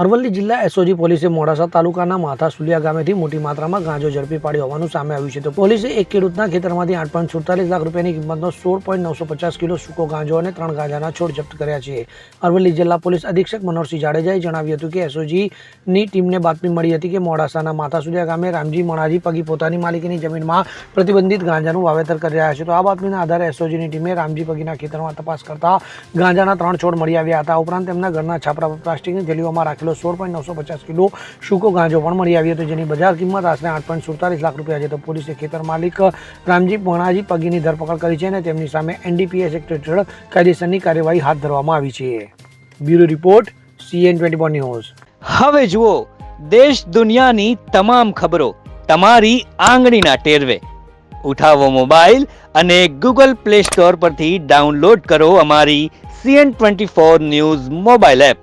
અરવલ્લી જિલ્લા એસઓજી પોલીસે મોડાસા તાલુકાના માથાસુલિયા ગામેથી મોટી માત્રામાં ગાંજો ઝડપી પાડ્યો હોવાનું સામે આવ્યું છે. તો પોલીસે એક ખેડૂતના ખેતરમાંથી 8.47 લાખ રૂપિયાની કિંમતનો 16.950 કિલો સૂકો ગાંજો અને 3 ગાંજાના છોડ જપ્ત કર્યા છે. અરવલ્લી જિલ્લા પોલીસ અધિક્ષક મનોહરસિંહ જાડેજાએ જણાવ્યું હતું કે એસઓજીની ટીમને બાતમી મળી હતી કે મોડાસાના માથાસુલિયા ગામે રામજી મણાજી પગી પોતાની માલિકીની જમીનમાં પ્રતિબંધિત ગાંજાનું વાવેતર કરી રહ્યા છે. તો આ બાતમીના આધારે એસઓજીની ટીમે રામજી પગીના ખેતરમાં તપાસ કરતા ગાંજાના 3 છોડ મળી આવ્યા હતા. ઉપરાંત તેમના ઘરના છાપરા પર પ્લાસ્ટિકની થેલીઓમાં રાખેલો 16.950 કિલો સૂકો ગાંજો પણ મળી આવ્યો હતો, જેની બજાર કિંમત આશરે 8.47 લાખ રૂપિયા છે. તો પોલીસે ખેતર માલિક રામજી મણાજી પગીની ધરપકડ કરી છે અને તેમની સામે NDPS એક્ટ હેઠળ કાયદેસરની કાર્યવાહી હાથ ધરવામાં આવી છે. Bureau report CN24 news. હવે જુઓ દેશ દુનિયાની તમામ ખબરો તમારી આંગળીના ટેરવે. ઉઠાવો મોબાઈલ અને Google Play Store પરથી ડાઉનલોડ કરો અમારી CN24 ન્યૂઝ મોબાઈલ એપ.